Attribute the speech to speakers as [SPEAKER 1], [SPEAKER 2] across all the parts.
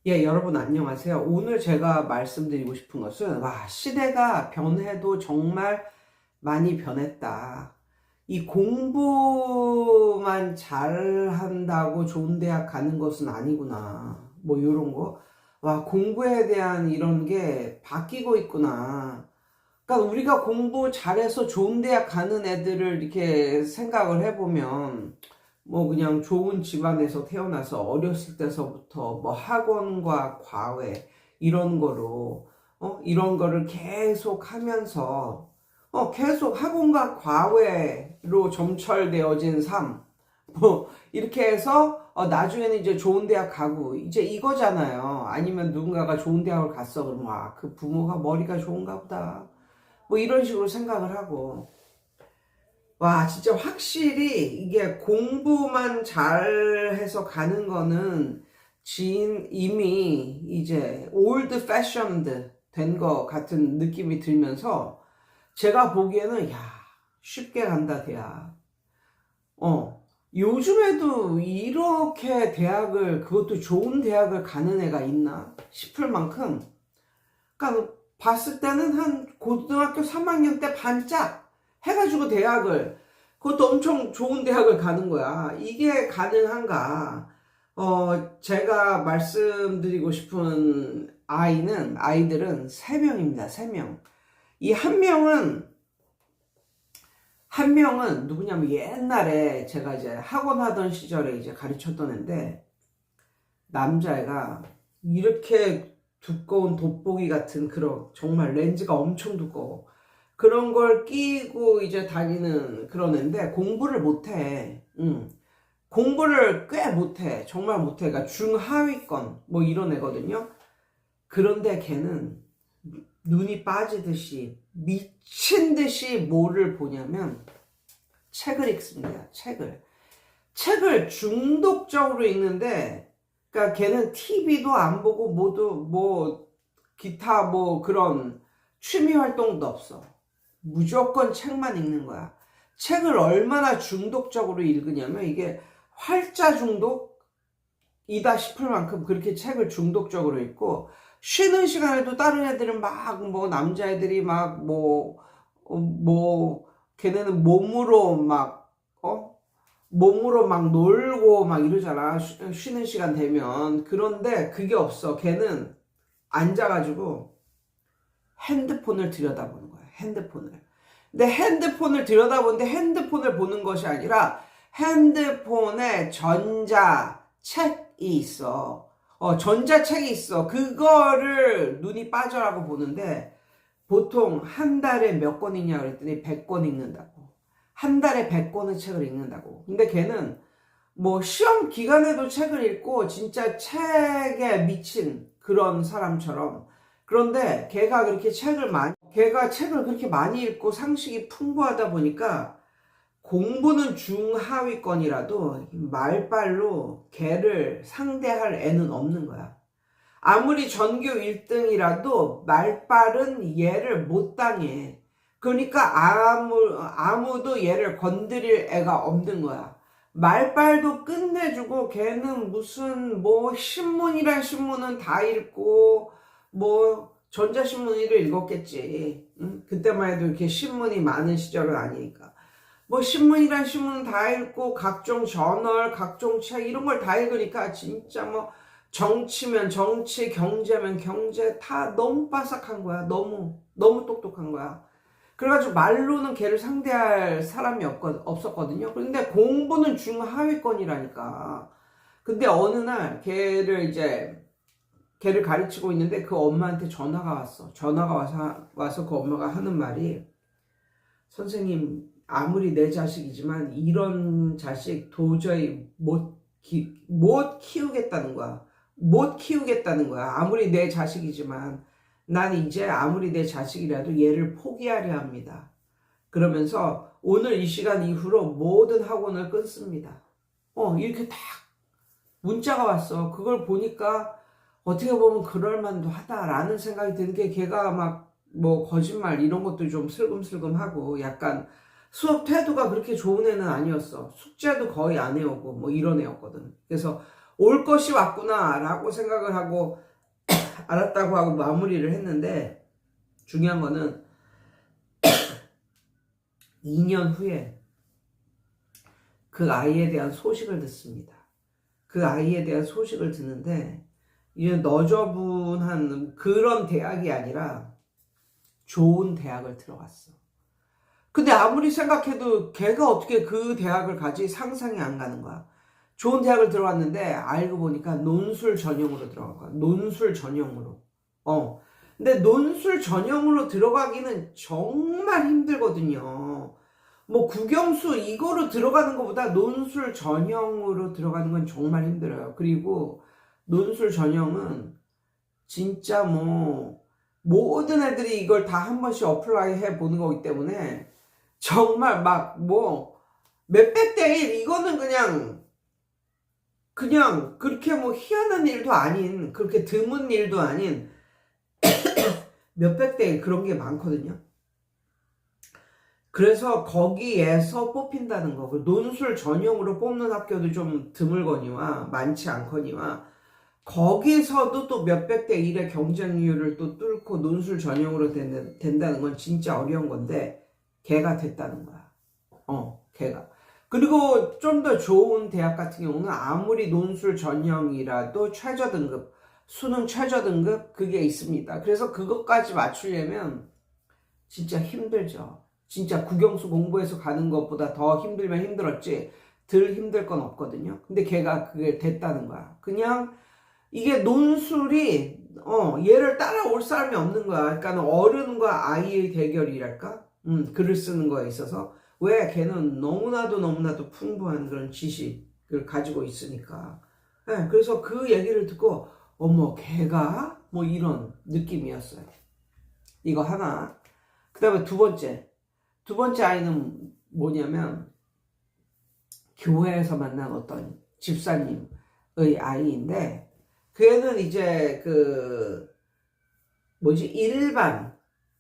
[SPEAKER 1] 예, 여러분 안녕하세요. 오늘 제가 말씀드리고 싶은 것은, 시대가 변해도 정말 많이 변했다. 이 공부만 잘한다고 좋은 대학 가는 것은 아니구나. 뭐, 이런 거. 공부에 대한 이런 게 바뀌고 있구나. 그러니까 우리가 공부 잘해서 좋은 대학 가는 애들을 이렇게 생각을 해보면, 뭐 그냥 좋은 집안에서 태어나서 어렸을 때서부터 뭐 학원과 과외 이런 거로 이런 거를 계속 하면서 계속 학원과 과외로 점철되어진 삶, 뭐 이렇게 해서 나중에는 이제 좋은 대학 가고 이제 이거잖아요. 아니면 누군가가 좋은 대학을 갔어 그러면 그 부모가 머리가 좋은가 보다, 뭐 이런 식으로 생각을 하고. 진짜 확실히 이게 공부만 잘해서 가는 거는 이미 이제 올드 패션드 된 거 같은 느낌이 들면서, 제가 보기에는 쉽게 간다 대학. 요즘에도 이렇게 대학을, 그것도 좋은 대학을 가는 애가 있나 싶을 만큼, 그러니까 봤을 때는 한 고등학교 3학년 때 반짝 해가지고 대학을, 그것도 엄청 좋은 대학을 가는 거야. 이게 가능한가? 제가 말씀드리고 싶은 아이들은 3명입니다. 3명. 이 한 명은 누구냐면, 옛날에 제가 이제 학원 하던 시절에 이제 가르쳤던 애인데, 남자애가 이렇게 두꺼운 돋보기 같은, 그런 정말 렌즈가 엄청 두꺼워. 그런 걸 끼고 이제 다니는 그런 애인데 공부를 못해. 공부를 꽤 못해. 정말 못해. 그러니까 중하위권 뭐 이런 애거든요. 그런데 걔는 눈이 빠지듯이 미친 듯이 뭐를 보냐면 책을 읽습니다. 책을 중독적으로 읽는데, 그러니까 걔는 TV도 안 보고 뭐 기타 뭐 그런 취미 활동도 없어. 무조건 책만 읽는 거야. 책을 얼마나 중독적으로 읽으냐면, 이게 활자 중독이다 싶을 만큼 그렇게 책을 중독적으로 읽고, 쉬는 시간에도 다른 애들은 뭐 남자애들이 걔네는 몸으로 막 놀고 막 이러잖아. 쉬는 시간 되면. 그런데 그게 없어. 걔는 앉아가지고 핸드폰을 들여다보는 거야. 근데 핸드폰을 들여다보는데, 핸드폰을 보는 것이 아니라 핸드폰에 전자책이 있어. 전자책이 있어. 그거를 눈이 빠져라고 보는데, 보통 한 달에 몇 권 읽냐 그랬더니 100권 읽는다고. 한 달에 100권의 책을 읽는다고. 근데 걔는 뭐 시험 기간에도 책을 읽고 진짜 책에 미친 그런 사람처럼. 그런데 걔가 책을 그렇게 많이 읽고 상식이 풍부하다 보니까, 공부는 중하위권이라도 말빨로 걔를 상대할 애는 없는 거야. 아무리 전교 1등이라도 말빨은 얘를 못 당해. 그러니까 아무도 얘를 건드릴 애가 없는 거야. 말빨도 끝내주고, 걔는 무슨 뭐 신문은 다 읽고, 뭐 전자신문을 읽었겠지. 응? 그때만 해도 이렇게 신문이 많은 시절은 아니니까. 뭐 신문은 다 읽고, 각종 저널, 각종 책 이런 걸 다 읽으니까 진짜 뭐 정치면 정치, 경제면 경제 다 너무 빠삭한 거야. 너무 똑똑한 거야. 그래가지고 말로는 걔를 상대할 사람이 없었거든요. 그런데 공부는 중하위권이라니까. 근데 어느 날 걔를 가르치고 있는데 그 엄마한테 전화가 왔어. 와서 그 엄마가 하는 말이, 선생님, 아무리 내 자식이지만 이런 자식 도저히 못 키우겠다는 거야. 못 키우겠다는 거야. 아무리 내 자식이지만 난 이제 아무리 내 자식이라도 얘를 포기하려 합니다. 그러면서 오늘 이 시간 이후로 모든 학원을 끊습니다. 이렇게 딱 문자가 왔어. 그걸 보니까 어떻게 보면 그럴만도 하다라는 생각이 드는 게, 걔가 막 뭐 거짓말 이런 것도 좀 슬금슬금 하고, 약간 수업 태도가 그렇게 좋은 애는 아니었어. 숙제도 거의 안 해오고 뭐 이런 애였거든. 그래서 올 것이 왔구나라고 생각을 하고 알았다고 하고 마무리를 했는데, 중요한 거는 2년 후에 그 아이에 대한 소식을 듣습니다. 그 아이에 대한 소식을 듣는데 이제 너저분한 그런 대학이 아니라 좋은 대학을 들어갔어. 근데 아무리 생각해도 걔가 어떻게 그 대학을 가지 상상이 안 가는 거야. 좋은 대학을 들어갔는데 알고 보니까 논술 전형으로 들어간 거야. 논술 전형으로. 근데 논술 전형으로 들어가기는 정말 힘들거든요. 뭐 국영수 이거로 들어가는 것보다 논술 전형으로 들어가는 건 정말 힘들어요. 그리고 논술 전형은 진짜 뭐 모든 애들이 이걸 다 한 번씩 어플라이 해 보는 거기 때문에 정말 막 뭐 몇백 대 일 이거는 그냥 그렇게 뭐 희한한 일도 아닌, 그렇게 드문 일도 아닌 몇백 대 일 그런 게 많거든요. 그래서 거기에서 뽑힌다는 거. 논술 전형으로 뽑는 학교도 좀 드물거니와 많지 않거니와 거기서도 또 몇백 대 1의 경쟁률을 또 뚫고 논술 전형으로 된다는 건 진짜 어려운 건데 걔가 됐다는 거야. 걔가. 그리고 좀 더 좋은 대학 같은 경우는 아무리 논술 전형이라도 최저 등급, 수능 최저 등급 그게 있습니다. 그래서 그것까지 맞추려면 진짜 힘들죠. 진짜 국영수 공부해서 가는 것보다 더 힘들면 힘들었지 덜 힘들 건 없거든요. 근데 걔가 그게 됐다는 거야. 그냥 이게 논술이 얘를 따라올 사람이 없는 거야. 그러니까 어른과 아이의 대결이랄까? 글을 쓰는 거에 있어서. 왜? 걔는 너무나도 풍부한 그런 지식을 가지고 있으니까. 네, 그래서 그 얘기를 듣고 어머 걔가? 뭐 이런 느낌이었어요. 이거 하나. 그 다음에 두 번째 아이는 뭐냐면 교회에서 만난 어떤 집사님의 아이인데 그 애는 이제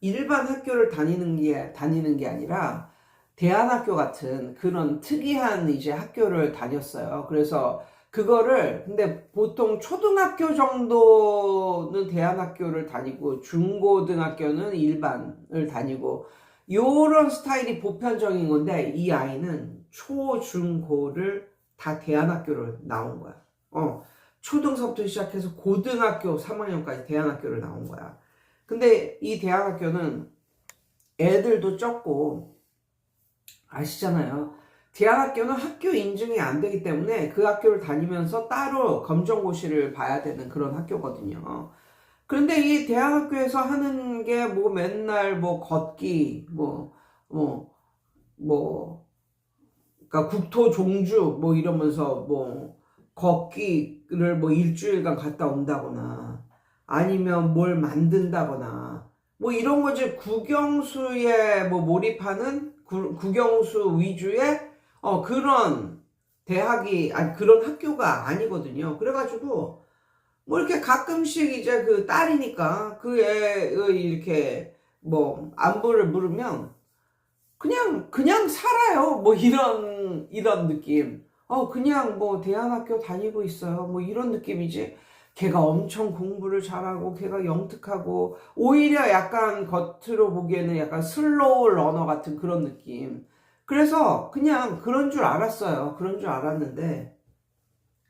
[SPEAKER 1] 일반 학교를 다니는 게 아니라 대안학교 같은 그런 특이한 이제 학교를 다녔어요. 그래서 근데 보통 초등학교 정도는 대안학교를 다니고 중고등학교는 일반을 다니고 요런 스타일이 보편적인 건데 이 아이는 초, 중, 고를 다 대안학교를 나온 거야. 초등서부터 시작해서 고등학교 3학년까지 대안학교를 나온 거야. 근데 이 대안학교는 애들도 적고 아시잖아요. 대안학교는 학교 인증이 안 되기 때문에 그 학교를 다니면서 따로 검정고시를 봐야 되는 그런 학교거든요. 그런데 이 대안학교에서 하는 게 뭐 맨날 뭐 걷기, 그러니까 국토 종주 뭐 이러면서 뭐 걷기를 뭐 일주일간 갔다 온다거나 아니면 뭘 만든다거나 뭐 이런 거지. 국영수에 뭐 몰입하는 국영수 위주의 그런 그런 학교가 아니거든요. 그래가지고 뭐 이렇게 가끔씩 이제 그 딸이니까 그 애의 이렇게 뭐 안부를 물으면 그냥 살아요. 뭐 이런 느낌. 그냥 뭐 대안학교 다니고 있어요. 뭐 이런 느낌이지. 걔가 엄청 공부를 잘하고 걔가 영특하고 오히려 약간 겉으로 보기에는 약간 슬로우 러너 같은 그런 느낌. 그래서 그냥 그런 줄 알았어요. 그런 줄 알았는데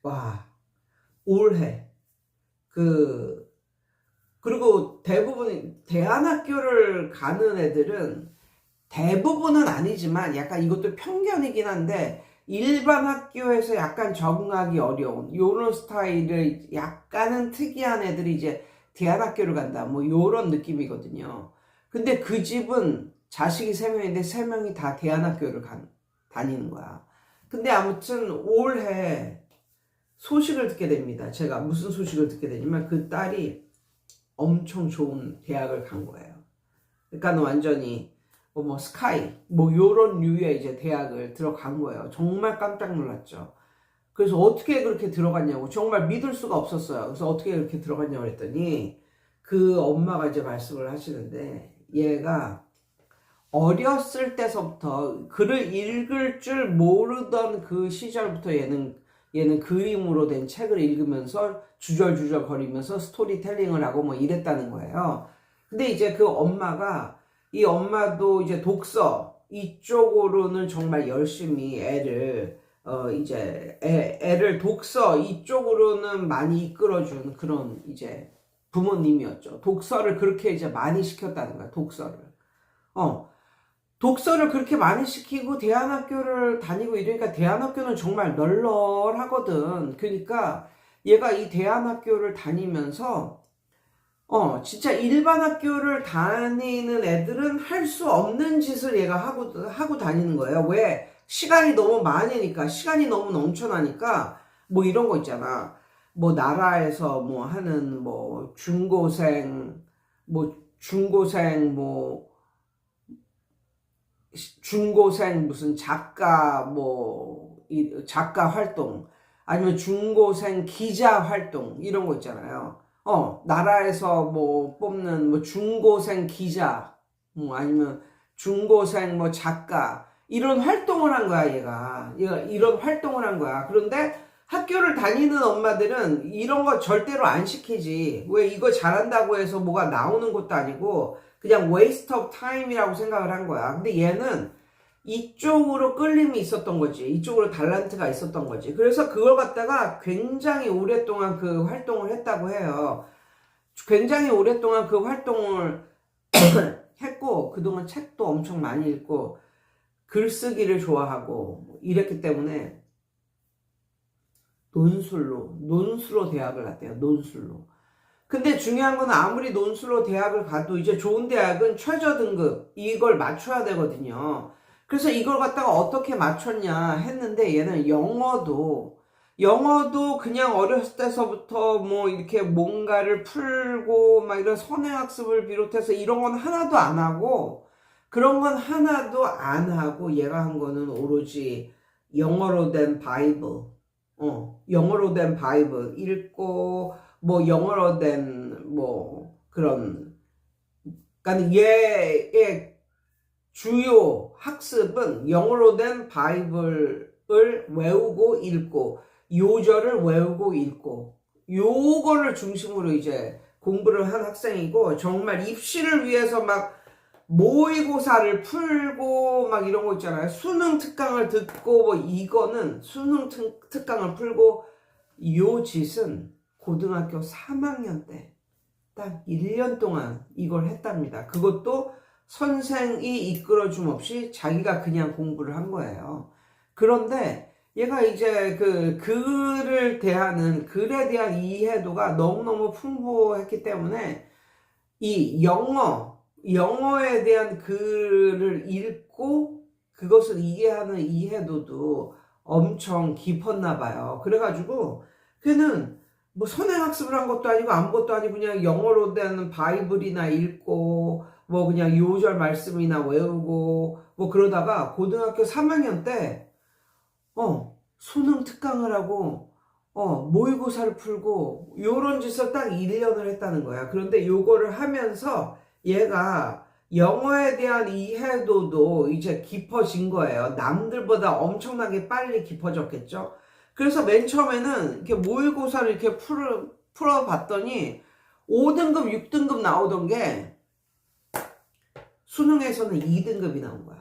[SPEAKER 1] 와, 올해 그리고 대부분 대안학교를 가는 애들은 대부분은 아니지만 약간 이것도 편견이긴 한데 일반 학교에서 약간 적응하기 어려운 요런 스타일을 약간은 특이한 애들이 이제 대안학교를 간다 뭐 요런 느낌이거든요. 근데 그 집은 자식이 3명인데 3명이 다 대안학교를 다니는 거야. 근데 아무튼 올해 소식을 듣게 됩니다. 제가 무슨 소식을 듣게 되냐면 그 딸이 엄청 좋은 대학을 간 거예요. 그러니까 완전히 뭐 스카이 뭐 요런 류의 이제 대학을 들어간 거예요. 정말 깜짝 놀랐죠. 그래서 어떻게 그렇게 들어갔냐고 정말 믿을 수가 없었어요. 그래서 어떻게 그렇게 들어갔냐고 그랬더니 그 엄마가 이제 말씀을 하시는데 얘가 어렸을 때서부터 글을 읽을 줄 모르던 그 시절부터 얘는 얘는 그림으로 된 책을 읽으면서 주절주절 거리면서 스토리텔링을 하고 뭐 이랬다는 거예요. 근데 이제 그 엄마가, 이 엄마도 이제 독서 이쪽으로는 정말 열심히 애를 이제 애를 독서 이쪽으로는 많이 이끌어준 그런 이제 부모님이었죠. 독서를 그렇게 이제 많이 시켰다는 거야, 독서를. 독서를 그렇게 많이 시키고 대안학교를 다니고 이러니까, 대안학교는 정말 널널하거든. 그러니까 얘가 이 대안학교를 다니면서 진짜 일반 학교를 다니는 애들은 할 수 없는 짓을 얘가 하고 다니는 거예요. 왜? 시간이 너무 많으니까, 시간이 너무 넘쳐나니까. 뭐 이런 거 있잖아. 뭐 나라에서 뭐 하는 뭐 중고생 무슨 작가 작가 활동, 아니면 중고생 기자 활동 이런 거 있잖아요. 나라에서 뭐 뽑는 뭐 중고생 기자, 아니면 중고생 뭐 작가, 이런 활동을 한 거야, 얘가 이런 활동을 한 거야. 그런데 학교를 다니는 엄마들은 이런 거 절대로 안 시키지. 왜? 이거 잘한다고 해서 뭐가 나오는 것도 아니고 그냥 waste of time이라고 생각을 한 거야. 근데 얘는 이쪽으로 끌림이 있었던 거지. 이쪽으로 달란트가 있었던 거지. 그래서 그걸 갖다가 굉장히 오랫동안 그 활동을 했다고 해요. 굉장히 오랫동안 그 활동을 했고, 그동안 책도 엄청 많이 읽고 글쓰기를 좋아하고 이랬기 때문에 논술로 대학을 갔대요. 논술로. 근데 중요한 건, 아무리 논술로 대학을 가도 이제 좋은 대학은 최저 등급 이걸 맞춰야 되거든요. 그래서 이걸 갖다가 어떻게 맞췄냐 했는데, 얘는 영어도 그냥 어렸을 때서부터 뭐 이렇게 뭔가를 풀고 막 이런 선행학습을 비롯해서 이런 건 하나도 안 하고, 그런 건 하나도 안 하고 얘가 한 거는 오로지 영어로 된 바이블, 영어로 된 바이블 읽고, 뭐 영어로 된 뭐 그런, 그러니까 얘의 주요 학습은 영어로 된 바이블을 외우고 읽고, 요절을 외우고 읽고, 요거를 중심으로 이제 공부를 한 학생이고, 정말 입시를 위해서 막 모의고사를 풀고 막 이런 거 있잖아요. 수능 특강을 듣고 뭐, 이거는 수능 특강을 풀고, 요 짓은 고등학교 3학년 때 딱 1년 동안 이걸 했답니다. 그것도 선생이 이끌어줌 없이 자기가 그냥 공부를 한 거예요. 그런데 얘가 이제 그 글에 대한 이해도가 너무너무 풍부했기 때문에 이 영어에 대한 글을 읽고 그것을 이해하는 이해도도 엄청 깊었나 봐요. 그래가지고 걔는 뭐 선행학습을 한 것도 아니고 아무것도 아니고 그냥 영어로 된 바이블이나 읽고 뭐 그냥 요절 말씀이나 외우고 뭐 그러다가 고등학교 3학년 때 수능 특강을 하고 모의고사를 풀고 요런 짓을 딱 1년을 했다는 거야. 그런데 요거를 하면서 얘가 영어에 대한 이해도도 이제 깊어진 거예요. 남들보다 엄청나게 빨리 깊어졌겠죠. 그래서 맨 처음에는 이렇게 모의고사를 이렇게 풀어봤더니 5등급, 6등급 나오던 게 수능에서는 2등급이 나온 거야.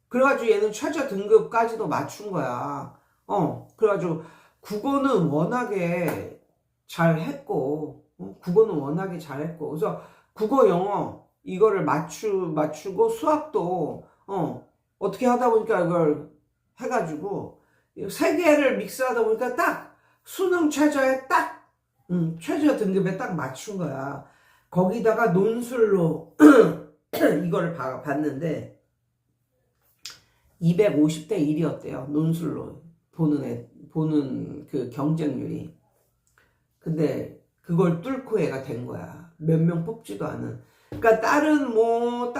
[SPEAKER 1] 그래가지고 얘는 최저 등급까지도 맞춘 거야. 그래가지고 국어는 워낙에 잘했고, 그래서 국어, 영어 이거를 맞추고 수학도 어떻게 하다 보니까 이걸 해가지고 세 개를 믹스하다 보니까 딱 수능 최저에 딱 최저 등급에 딱 맞춘 거야. 거기다가 논술로 이거를 봤는데 250대 1이었대요. 논술로 보는 그 경쟁률이. 근데 그걸 뚫고 얘가 된 거야. 몇 명 뽑지도 않은. 그러니까 다른 뭐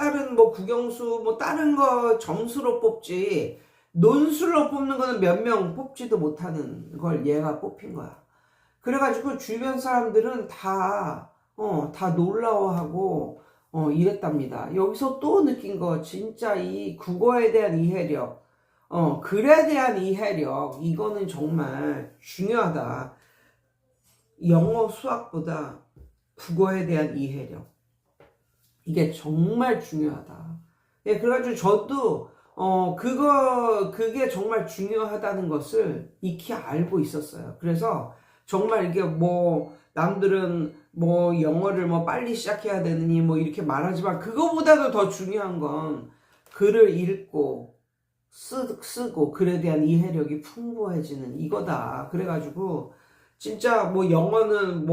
[SPEAKER 1] 국영수 뭐 다른 거 점수로 뽑지, 논술로 뽑는 거는 몇 명 뽑지도 못하는 걸 얘가 뽑힌 거야. 그래가지고 주변 사람들은 다 놀라워하고 이랬답니다. 여기서 또 느낀 거, 진짜 이 국어에 대한 이해력, 글에 대한 이해력, 이거는 정말 중요하다. 영어, 수학보다 국어에 대한 이해력. 이게 정말 중요하다. 예, 그래가지고 저도, 그게 정말 중요하다는 것을 익히 알고 있었어요. 그래서 정말 이게 남들은 영어를 빨리 시작해야 되느니 이렇게 말하지만, 그거보다도 더 중요한 건 글을 읽고, 쓰고 글에 대한 이해력이 풍부해지는 이거다. 그래가지고 진짜 영어는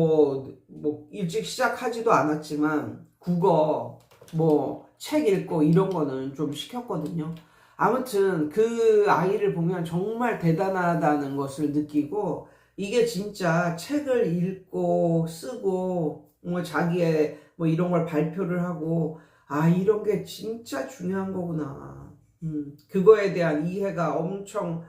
[SPEAKER 1] 일찍 시작하지도 않았지만 국어 책 읽고 이런 거는 좀 시켰거든요. 아무튼 그 아이를 보면 정말 대단하다는 것을 느끼고, 이게 진짜 책을 읽고 쓰고 자기의 이런 걸 발표를 하고, 이런 게 진짜 중요한 거구나. 그거에 대한 이해가 엄청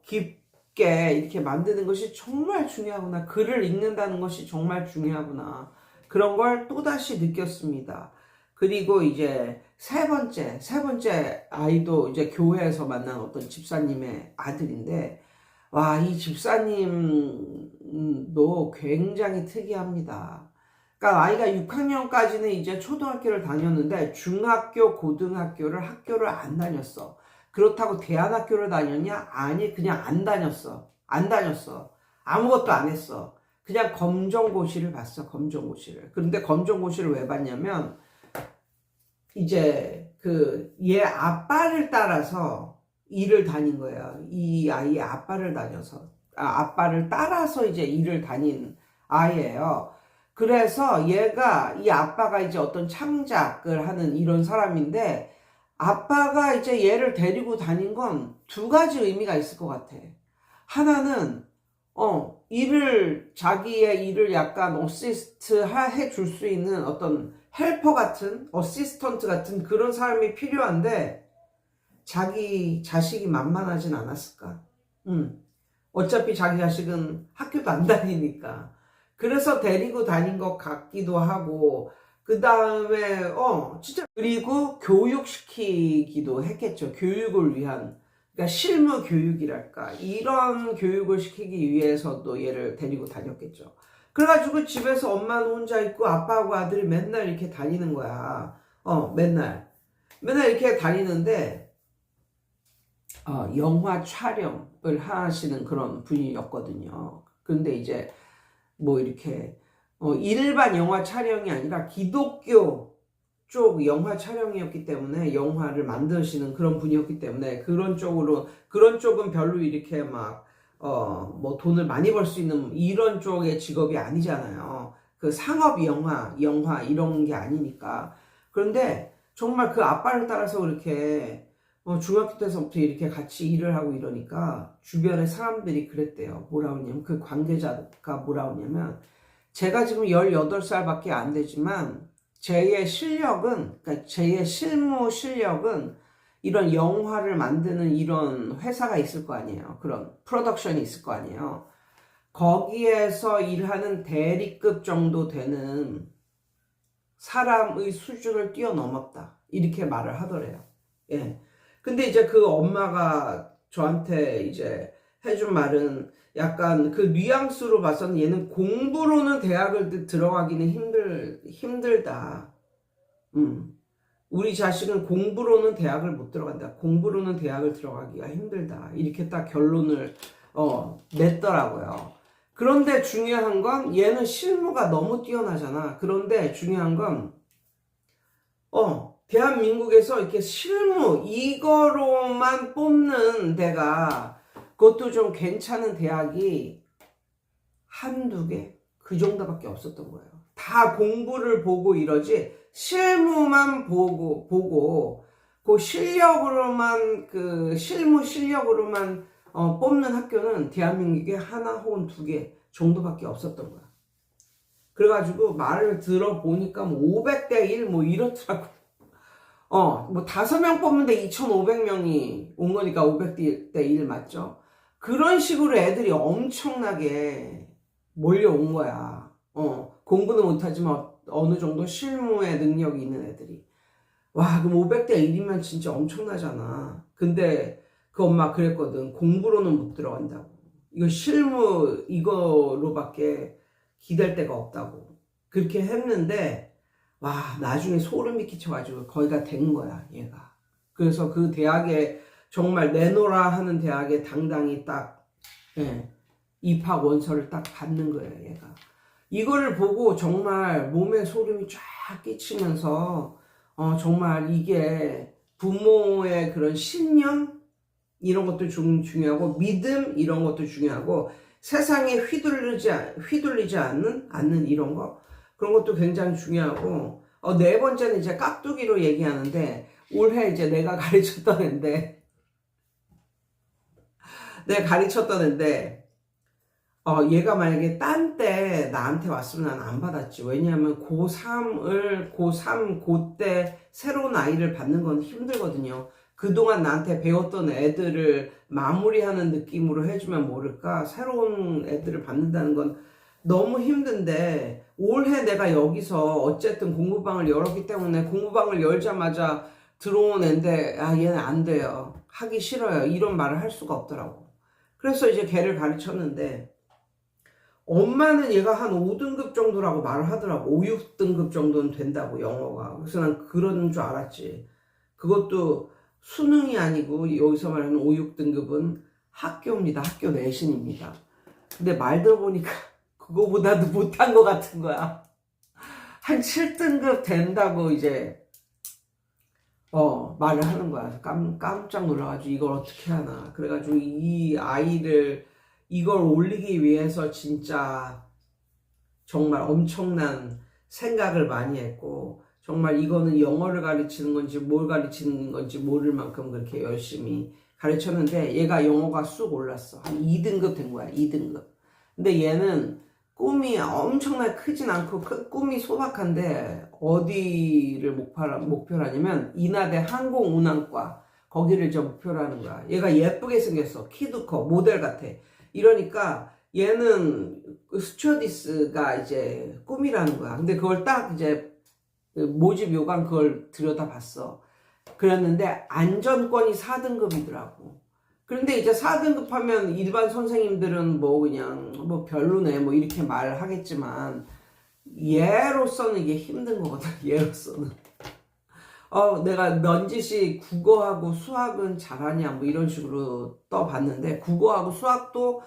[SPEAKER 1] 깊게 이렇게 만드는 것이 정말 중요하구나. 글을 읽는다는 것이 정말 중요하구나. 그런 걸 또다시 느꼈습니다. 그리고 이제 세 번째 아이도 이제 교회에서 만난 어떤 집사님의 아들인데, 와, 이 집사님도 굉장히 특이합니다. 그러니까 아이가 6학년까지는 이제 초등학교를 다녔는데 중학교, 고등학교를 학교를 안 다녔어. 그렇다고 대안학교를 다녔냐? 아니, 그냥 안 다녔어. 안 다녔어. 아무것도 안 했어. 그냥 검정고시를 봤어, 검정고시를. 그런데 검정고시를 왜 봤냐면, 이제 얘 아빠를 따라서 일을 다닌 거야. 이 아이의 아빠를 아빠를 따라서 이제 일을 다닌 아이예요. 그래서 이 아빠가 이제 어떤 창작을 하는 이런 사람인데, 아빠가 이제 얘를 데리고 다닌 건 두 가지 의미가 있을 것 같아. 하나는, 자기의 일을 약간 어시스트 해줄 수 있는 어떤 헬퍼 같은, 어시스턴트 같은 그런 사람이 필요한데, 자기 자식이 만만하진 않았을까? 어차피 자기 자식은 학교도 안 다니니까. 그래서 데리고 다닌 것 같기도 하고, 그 다음에, 진짜, 그리고 교육시키기도 했겠죠. 교육을 위한, 그러니까 실무 교육이랄까. 이런 교육을 시키기 위해서도 얘를 데리고 다녔겠죠. 그래가지고 집에서 엄마는 혼자 있고 아빠하고 아들이 맨날 이렇게 다니는 거야. 맨날 이렇게 다니는데, 영화 촬영을 하시는 그런 분이었거든요. 근데 이제, 이렇게, 일반 영화 촬영이 아니라 기독교 쪽 영화 촬영이었기 때문에, 영화를 만드시는 그런 분이었기 때문에, 그런 쪽은 별로 이렇게 돈을 많이 벌 수 있는 이런 쪽의 직업이 아니잖아요. 그 상업 영화 이런 게 아니니까. 그런데 정말 그 아빠를 따라서 그렇게, 중학교 때서부터 이렇게 같이 일을 하고 이러니까 주변의 사람들이 그랬대요. 뭐라 그러냐면, 그 관계자가 뭐라 그러냐면, 제가 지금 18살밖에 안 되지만 제의 실력은, 그러니까 제의 실무 실력은 이런 영화를 만드는 이런 회사가 있을 거 아니에요. 그런 프로덕션이 있을 거 아니에요. 거기에서 일하는 대리급 정도 되는 사람의 수준을 뛰어넘었다. 이렇게 말을 하더래요. 예. 근데 이제 그 엄마가 저한테 이제 해준 말은, 약간 그 뉘앙스로 봐서는 얘는 공부로는 대학을 들어가기는 힘들다. 우리 자식은 공부로는 대학을 못 들어간다. 공부로는 대학을 들어가기가 힘들다. 이렇게 딱 결론을 냈더라고요. 그런데 중요한 건, 얘는 실무가 너무 뛰어나잖아. 그런데 중요한 건, 대한민국에서 이렇게 실무 이거로만 뽑는 데가, 그것도 좀 괜찮은 대학이 한두 개? 그 정도밖에 없었던 거예요. 다 공부를 보고 이러지, 실무만 보고 그 실력으로만, 그 실무 실력으로만 뽑는 학교는 대한민국에 하나 혹은 두 개 정도밖에 없었던 거야. 그래가지고 말을 들어보니까 500대 1 이렇더라고. 5명 뽑는데 2,500명이 온 거니까 500대 1 맞죠? 그런 식으로 애들이 엄청나게 몰려온 거야. 공부는 못하지만 어느 정도 실무의 능력이 있는 애들이. 와, 그럼 500대 1이면 진짜 엄청나잖아. 근데 그 엄마 그랬거든. 공부로는 못 들어간다고. 이거 실무 이거로밖에 기댈 데가 없다고. 그렇게 했는데 와 나중에 소름이 끼쳐가지고 거기가 된 거야 얘가. 그래서 그 대학에 정말 내노라 하는 대학에 당당히 딱 입학 원서를 딱 받는 거예요 얘가. 이거를 보고 정말 몸에 소름이 쫙 끼치면서 정말 이게 부모의 그런 신념 이런 것도 중요하고 믿음 이런 것도 중요하고 세상에 휘둘리지 않는 이런 거 그런 것도 굉장히 중요하고 네 번째는 이제 깍두기로 얘기하는데 올해 이제 내가 가르쳤던 애인데 얘가 만약에 딴 때 나한테 왔으면 난 안 받았지. 왜냐하면 고3 그때 새로운 아이를 받는 건 힘들거든요. 그동안 나한테 배웠던 애들을 마무리하는 느낌으로 해주면 모를까 새로운 애들을 받는다는 건 너무 힘든데 올해 내가 여기서 어쨌든 공부방을 열었기 때문에 공부방을 열자마자 들어온 애인데 얘는 안 돼요. 하기 싫어요. 이런 말을 할 수가 없더라고. 그래서 이제 걔를 가르쳤는데 엄마는 얘가 한 5등급 정도라고 말을 하더라고. 5, 6등급 정도는 된다고 영어가. 그래서 난 그런 줄 알았지. 그것도 수능이 아니고 여기서 말하는 5, 6등급은 학교입니다. 학교 내신입니다. 근데 말 들어보니까 그거보다도 못한 것 같은 거야. 한 7등급 된다고 이제 말을 하는 거야. 깜짝 놀라가지고 이걸 어떻게 하나. 그래가지고 이 아이를 이걸 올리기 위해서 진짜 정말 엄청난 생각을 많이 했고 정말 이거는 영어를 가르치는 건지 뭘 가르치는 건지 모를 만큼 그렇게 열심히 가르쳤는데 얘가 영어가 쑥 올랐어. 한 2등급 된 거야. 2등급. 근데 얘는 꿈이 엄청나게 크진 않고 꿈이 소박한데 어디를 목표로 하냐면 인하대 항공운항과 거기를 이제 목표로 하는 거야. 얘가 예쁘게 생겼어. 키도 커. 모델 같아. 이러니까 얘는 스튜어디스가 이제 꿈이라는 거야. 근데 그걸 딱 이제 모집 요강 그걸 들여다봤어. 그랬는데 안전권이 4등급이더라고. 그런데 이제 4등급 하면 일반 선생님들은 뭐 그냥 뭐 별로네 뭐 이렇게 말을 하겠지만 얘로서는 이게 힘든 거거든. 얘로서는. 내가 넌지시 국어하고 수학은 잘하냐 뭐 이런 식으로 떠봤는데 국어하고 수학도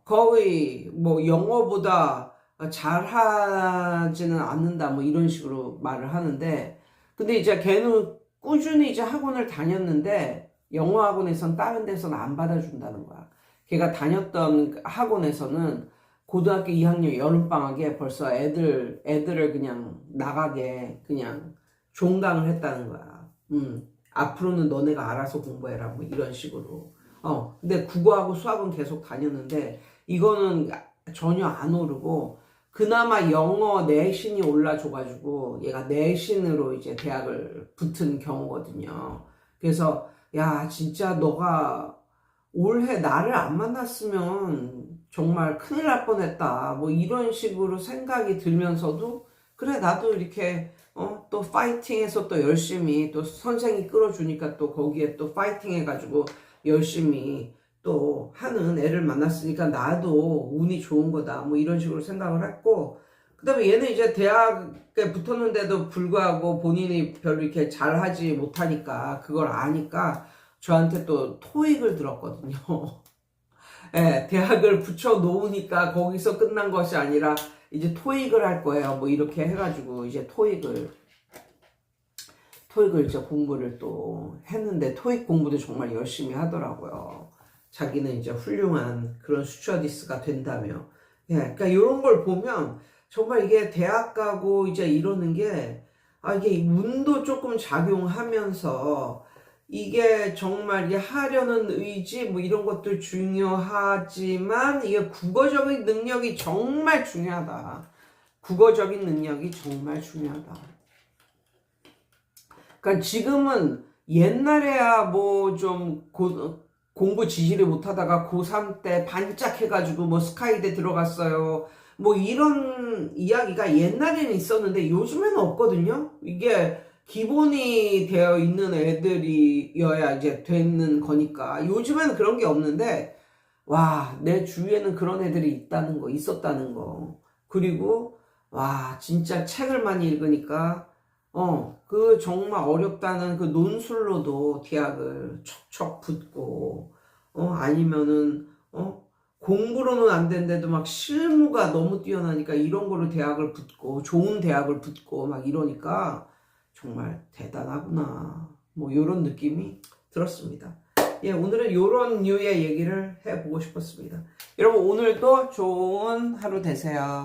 [SPEAKER 1] 거의 뭐 영어보다 잘하지는 않는다 뭐 이런 식으로 말을 하는데 근데 이제 걔는 꾸준히 이제 학원을 다녔는데 영어 학원에선 다른 데서는 안 받아준다는 거야. 걔가 다녔던 학원에서는 고등학교 2학년 여름방학에 벌써 애들을 그냥 나가게 그냥 종강을 했다는 거야. 앞으로는 너네가 알아서 공부해라. 뭐 이런 식으로. 근데 국어하고 수학은 계속 다녔는데 이거는 전혀 안 오르고 그나마 영어 내신이 올라줘가지고 얘가 내신으로 이제 대학을 붙은 경우거든요. 그래서 야 진짜 너가 올해 나를 안 만났으면 정말 큰일 날 뻔했다. 뭐 이런 식으로 생각이 들면서도 그래 나도 이렇게 또 파이팅해서 또 열심히 또 선생이 끌어주니까 또 거기에 또 파이팅 해가지고 열심히 또 하는 애를 만났으니까 나도 운이 좋은 거다 뭐 이런 식으로 생각을 했고 그 다음에 얘는 이제 대학에 붙었는데도 불구하고 본인이 별로 이렇게 잘하지 못하니까 그걸 아니까 저한테 또 토익을 들었거든요. 예, 대학을 붙여 놓으니까 거기서 끝난 것이 아니라 이제 토익을 할 거예요. 뭐 이렇게 해가지고 이제 토익을 이제 공부를 또 했는데 토익 공부도 정말 열심히 하더라고요. 자기는 이제 훌륭한 그런 스튜어디스가 된다며. 예, 그러니까 이런 걸 보면 정말 이게 대학 가고 이제 이러는 게 이게 운도 조금 작용하면서 이게 정말 이게 하려는 의지 뭐 이런 것도 중요하지만 이게 국어적인 능력이 정말 중요하다. 국어적인 능력이 정말 중요하다. 그러니까 지금은 옛날에야 뭐 좀 공부 지지를 못하다가 고3 때 반짝해가지고 뭐 스카이대 들어갔어요. 뭐 이런 이야기가 옛날에는 있었는데 요즘에는 없거든요. 이게 기본이 되어 있는 애들이어야 이제 되는 거니까. 요즘에는 그런 게 없는데, 와, 내 주위에는 그런 애들이 있었다는 거. 그리고, 와, 진짜 책을 많이 읽으니까, 그 정말 어렵다는 그 논술로도 대학을 척척 붙고, 아니면은, 공부로는 안 되는데도 막 실무가 너무 뛰어나니까 이런 걸로 대학을 붙고, 좋은 대학을 붙고, 막 이러니까 정말 대단하구나. 뭐, 요런 느낌이 들었습니다. 예, 오늘은 요런 류의 얘기를 해보고 싶었습니다. 여러분, 오늘도 좋은 하루 되세요.